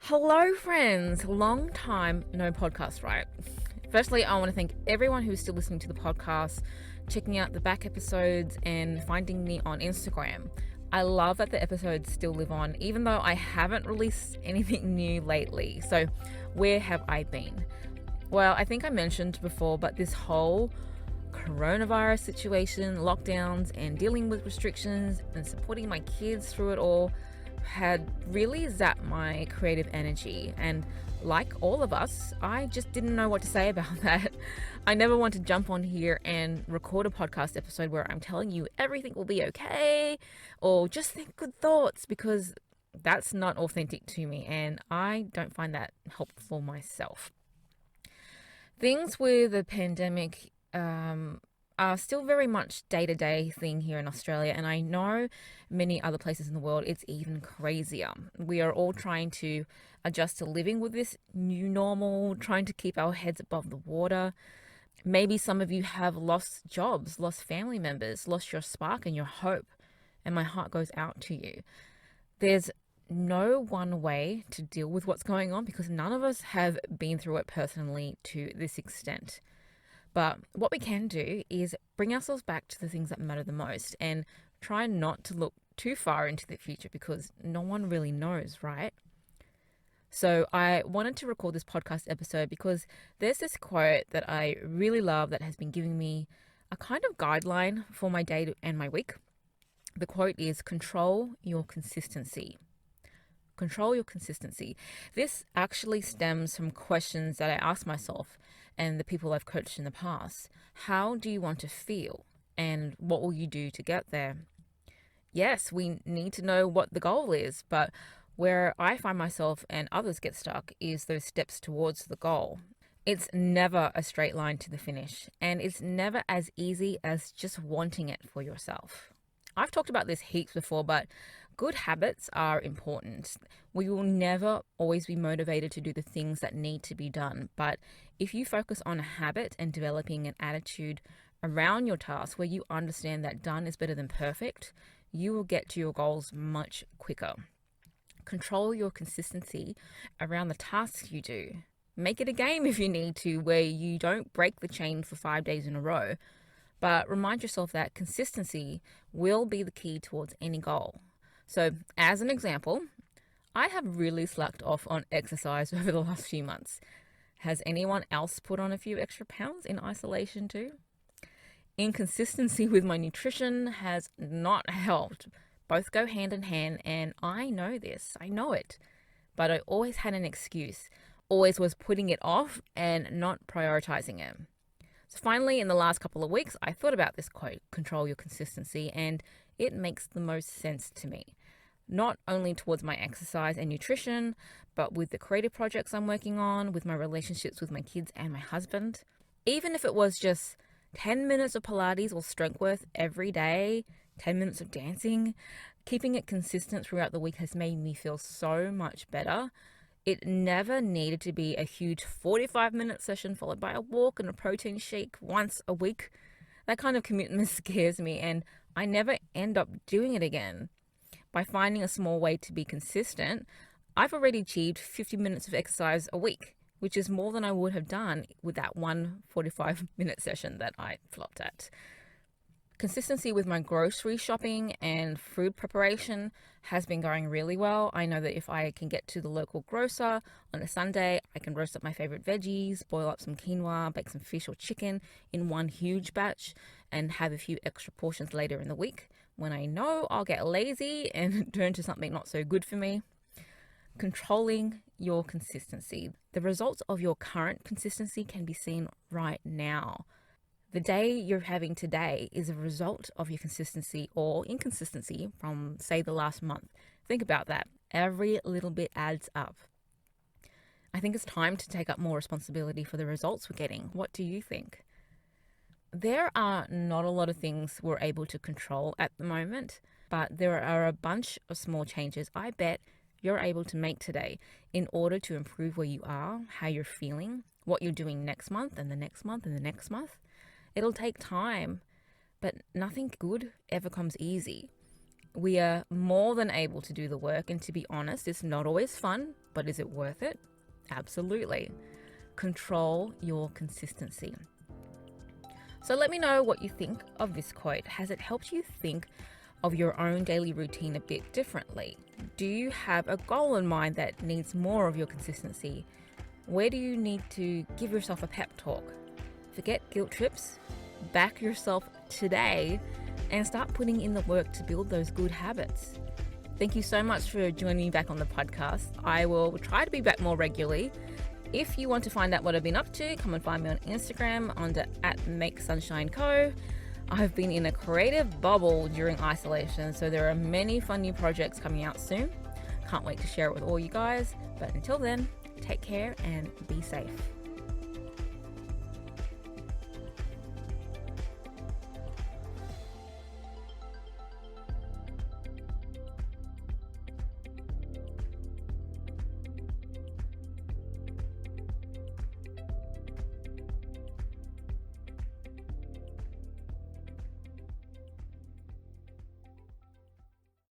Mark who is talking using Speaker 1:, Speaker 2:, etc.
Speaker 1: Hello, friends. Long time no podcast, right? Firstly, I want to thank everyone who's still listening to the podcast, checking out the back episodes, and finding me on Instagram. I love that the episodes still live on, even though I haven't released anything new lately. So, where have I been? Well, I think I mentioned before, but this whole coronavirus situation, lockdowns, and dealing with restrictions and supporting my kids through it all had really zapped my creative energy. And like all of us, I just didn't know what to say about that. I never want to jump on here and record a podcast episode where I'm telling you everything will be okay or just think good thoughts, because that's not authentic to me and I don't find that helpful myself. Things with the pandemic are still very much day-to-day thing here in Australia, and I know many other places in the world it's even crazier. We are all trying to adjust to living with this new normal, trying to keep our heads above the water. Maybe some of you have lost jobs, lost family members, lost your spark and your hope, and my heart goes out to you. There's no one way to deal with what's going on because none of us have been through it personally to this extent. But what we can do is bring ourselves back to the things that matter the most and try not to look too far into the future because no one really knows, right? So I wanted to record this podcast episode because there's this quote that I really love that has been giving me a kind of guideline for my day and my week. The quote is, "Control your consistency." Control your consistency. This actually stems from questions that I ask myself and the people I've coached in the past. How do you want to feel? And what will you do to get there? Yes, we need to know what the goal is, but where I find myself and others get stuck is those steps towards the goal. It's never a straight line to the finish, and it's never as easy as just wanting it for yourself. I've talked about this heaps before, but good habits are important. We will never always be motivated to do the things that need to be done, but if you focus on a habit and developing an attitude around your task where you understand that done is better than perfect, you will get to your goals much quicker. Control your consistency around the tasks you do. Make it a game if you need to, where you don't break the chain for 5 days in a row, but remind yourself that consistency will be the key towards any goal. So, as an example, I have really slacked off on exercise over the last few months. Has anyone else put on a few extra pounds in isolation too? Inconsistency with my nutrition has not helped. Both go hand in hand, and I know this. I know it. But I always had an excuse, always was putting it off and not prioritizing it. So finally, in the last couple of weeks, I thought about this quote, "Control your consistency," and it makes the most sense to me. Not only towards my exercise and nutrition, but with the creative projects I'm working on, with my relationships with my kids and my husband. Even if it was just 10 minutes of Pilates or strength work every day, 10 minutes of dancing, keeping it consistent throughout the week has made me feel so much better. It never needed to be a huge 45-minute session followed by a walk and a protein shake once a week. That kind of commitment scares me, and I never end up doing it again. By finding a small way to be consistent, I've already achieved 50 minutes of exercise a week, which is more than I would have done with that one 45-minute session that I flopped at. Consistency with my grocery shopping and food preparation has been going really well. I know that if I can get to the local grocer on a Sunday, I can roast up my favorite veggies, boil up some quinoa, bake some fish or chicken in one huge batch, and have a few extra portions later in the week when I know I'll get lazy and turn to something not so good for me. Controlling your consistency. The results of your current consistency can be seen right now. The day you're having today is a result of your consistency or inconsistency from, say, the last month. Think about that. Every little bit adds up. I think it's time to take up more responsibility for the results we're getting. What do you think? There are not a lot of things we're able to control at the moment, but there are a bunch of small changes I bet you're able to make today in order to improve where you are, how you're feeling, what you're doing next month and the next month and the next month. It'll take time, but nothing good ever comes easy. We are more than able to do the work, and to be honest, it's not always fun, but is it worth it? Absolutely. Control your consistency. So let me know what you think of this quote. Has it helped you think of your own daily routine a bit differently? Do you have a goal in mind that needs more of your consistency? Where do you need to give yourself a pep talk? Forget guilt trips, back yourself today, and start putting in the work to build those good habits. Thank you so much for joining me back on the podcast. I will try to be back more regularly. If you want to find out what I've been up to, come and find me on Instagram under @MakeSunshineCo. I've been in a creative bubble during isolation, so there are many fun new projects coming out soon. Can't wait to share it with all you guys. But until then, take care and be safe.